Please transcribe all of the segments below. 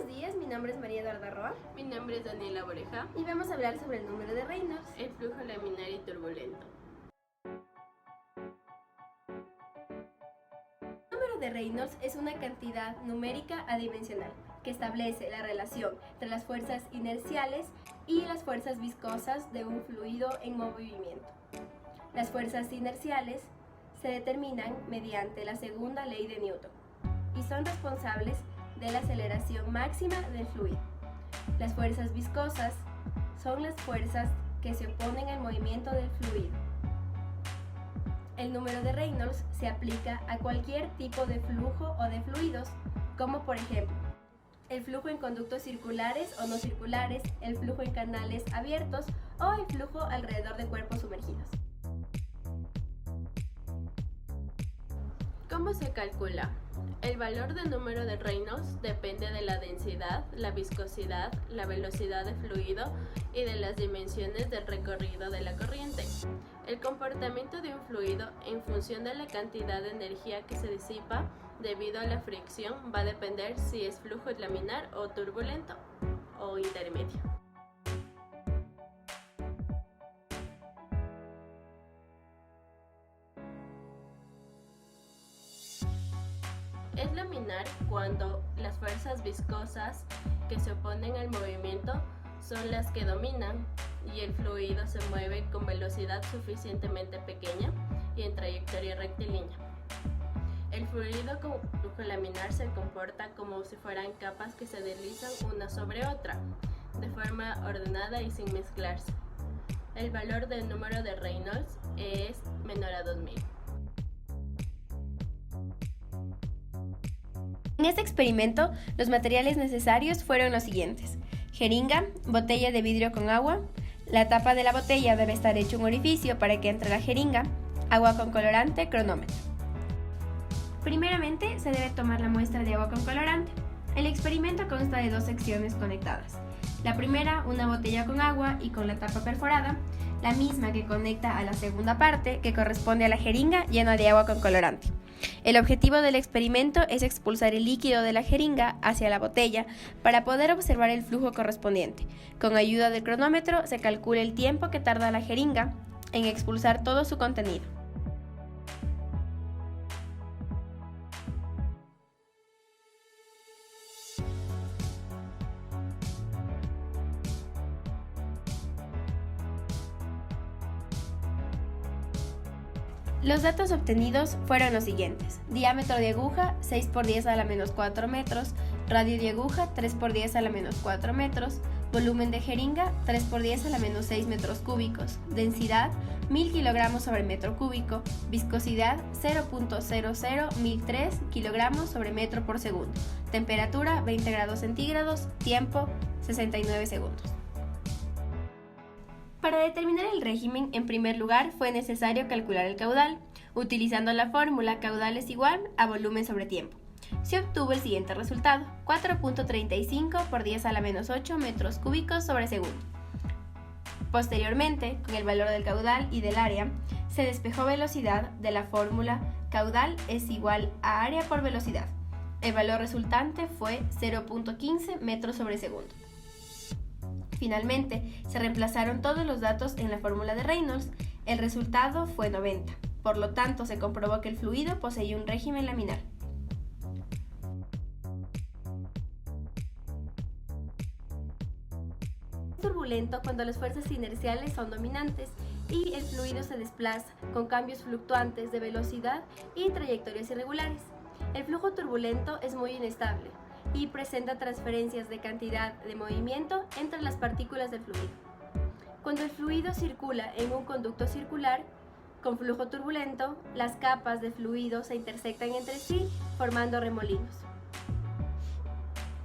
Buenos días, mi nombre es María Eduarda Roa. Mi nombre es Daniela Boreja. Y vamos a hablar sobre el número de Reynolds. El flujo laminar y turbulento. El número de Reynolds es una cantidad numérica adimensional que establece la relación entre las fuerzas inerciales y las fuerzas viscosas de un fluido en movimiento. Las fuerzas inerciales se determinan mediante la segunda ley de Newton y son responsables de la aceleración máxima del fluido. Las fuerzas viscosas son las fuerzas que se oponen al movimiento del fluido. El número de Reynolds se aplica a cualquier tipo de flujo o de fluidos, como por ejemplo, el flujo en conductos circulares o no circulares, el flujo en canales abiertos o el flujo alrededor de cuerpos sumergidos. ¿Cómo se calcula? El valor del número de Reynolds depende de la densidad, la viscosidad, la velocidad de fluido y de las dimensiones del recorrido de la corriente. El comportamiento de un fluido en función de la cantidad de energía que se disipa debido a la fricción va a depender si es flujo laminar o turbulento o intermedio. Es laminar cuando las fuerzas viscosas que se oponen al movimiento son las que dominan y el fluido se mueve con velocidad suficientemente pequeña y en trayectoria rectilínea. El fluido con flujo laminar se comporta como si fueran capas que se deslizan una sobre otra, de forma ordenada y sin mezclarse. El valor del número de Reynolds es menor a 2000. En este experimento, los materiales necesarios fueron los siguientes: jeringa, botella de vidrio con agua, la tapa de la botella debe estar hecho un orificio para que entre la jeringa, agua con colorante, cronómetro. Primeramente, se debe tomar la muestra de agua con colorante. El experimento consta de dos secciones conectadas. La primera, una botella con agua y con la tapa perforada, la misma que conecta a la segunda parte, que corresponde a la jeringa llena de agua con colorante. El objetivo del experimento es expulsar el líquido de la jeringa hacia la botella para poder observar el flujo correspondiente. Con ayuda del cronómetro se calcula el tiempo que tarda la jeringa en expulsar todo su contenido. Los datos obtenidos fueron los siguientes: diámetro de aguja 6 por 10 a la menos 4 metros, radio de aguja 3 por 10 a la menos 4 metros, volumen de jeringa 3 por 10 a la menos 6 metros cúbicos, densidad 1000 kilogramos sobre metro cúbico, viscosidad 0.001003 kilogramos sobre metro por segundo, temperatura 20 grados centígrados, tiempo 69 segundos. Para determinar el régimen, en primer lugar, fue necesario calcular el caudal, utilizando la fórmula caudal es igual a volumen sobre tiempo. Se obtuvo el siguiente resultado: 4.35 por 10 a la menos 8 metros cúbicos sobre segundo. Posteriormente, con el valor del caudal y del área, se despejó velocidad de la fórmula caudal es igual a área por velocidad. El valor resultante fue 0.15 metros sobre segundo. Finalmente, se reemplazaron todos los datos en la fórmula de Reynolds. El resultado fue 90. Por lo tanto, se comprobó que el fluido poseía un régimen laminar. Es turbulento cuando las fuerzas inerciales son dominantes y el fluido se desplaza con cambios fluctuantes de velocidad y trayectorias irregulares. El flujo turbulento es muy inestable y presenta transferencias de cantidad de movimiento entre las partículas del fluido. Cuando el fluido circula en un conducto circular con flujo turbulento, las capas de fluido se intersectan entre sí formando remolinos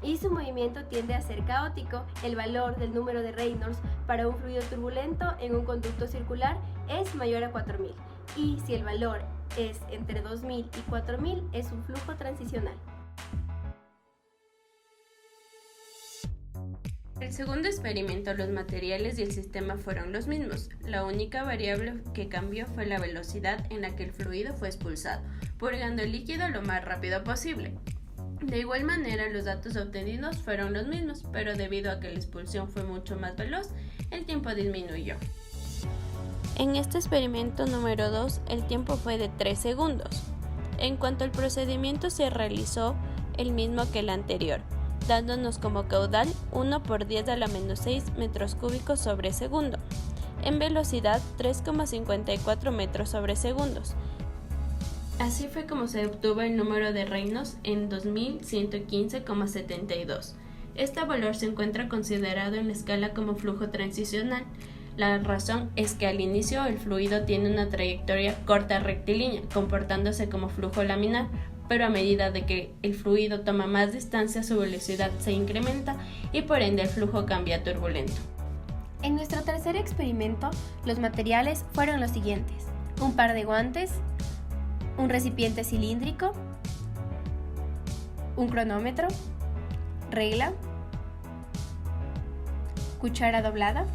y su movimiento tiende a ser caótico. El valor del número de Reynolds para un fluido turbulento en un conducto circular es mayor a 4000 y si el valor es entre 2000 y 4000 es un flujo transicional. En el segundo experimento, los materiales y el sistema fueron los mismos. La única variable que cambió fue la velocidad en la que el fluido fue expulsado, purgando el líquido lo más rápido posible. De igual manera, los datos obtenidos fueron los mismos, pero debido a que la expulsión fue mucho más veloz, el tiempo disminuyó. En este experimento número 2, el tiempo fue de 3 segundos. En cuanto al procedimiento, se realizó el mismo que el anterior, dándonos como caudal 1 por 10 a la menos 6 metros cúbicos sobre segundo. En velocidad, 3,54 metros sobre segundos. Así fue como se obtuvo el número de reinos en 2115,72. Este valor se encuentra considerado en la escala como flujo transicional. La razón es que al inicio el fluido tiene una trayectoria corta rectilínea, comportándose como flujo laminar, pero a medida de que el fluido toma más distancia, su velocidad se incrementa y por ende el flujo cambia a turbulento. En nuestro tercer experimento, los materiales fueron los siguientes: un par de guantes, un recipiente cilíndrico, un cronómetro, regla, cuchara doblada,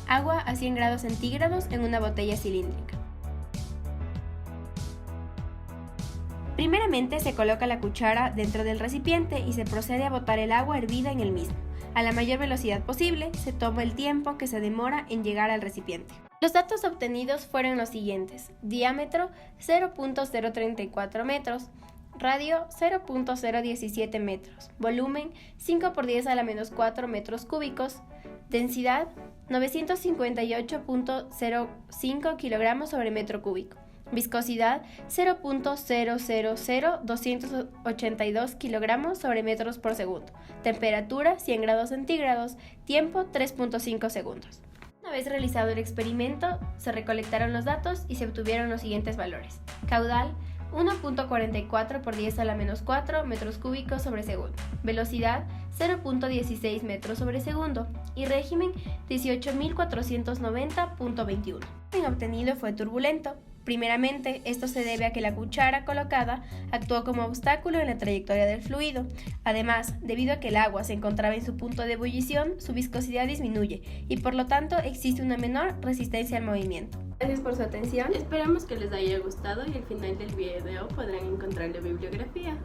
agua a 100 grados centígrados en una botella cilíndrica. Primeramente se coloca la cuchara dentro del recipiente y se procede a botar el agua hervida en el mismo. A la mayor velocidad posible, se toma el tiempo que se demora en llegar al recipiente. Los datos obtenidos fueron los siguientes: diámetro 0.034 metros, radio 0.017 metros, volumen 5 por 10 a la menos 4 metros cúbicos, densidad 958.05 kilogramos sobre metro cúbico, viscosidad 0.000282 kilogramos sobre metros por segundo, temperatura 100 grados centígrados, tiempo 3.5 segundos. Una vez realizado el experimento, se recolectaron los datos y se obtuvieron los siguientes valores: caudal 1.44 por 10 a la menos 4 metros cúbicos sobre segundo, velocidad 0.16 metros sobre segundo y régimen 18.490.21. El obtenido fue turbulento. Primeramente, esto se debe a que la cuchara colocada actuó como obstáculo en la trayectoria del fluido. Además, debido a que el agua se encontraba en su punto de ebullición, su viscosidad disminuye y por lo tanto existe una menor resistencia al movimiento. Gracias por su atención. Esperamos que les haya gustado y al final del video podrán encontrar la bibliografía.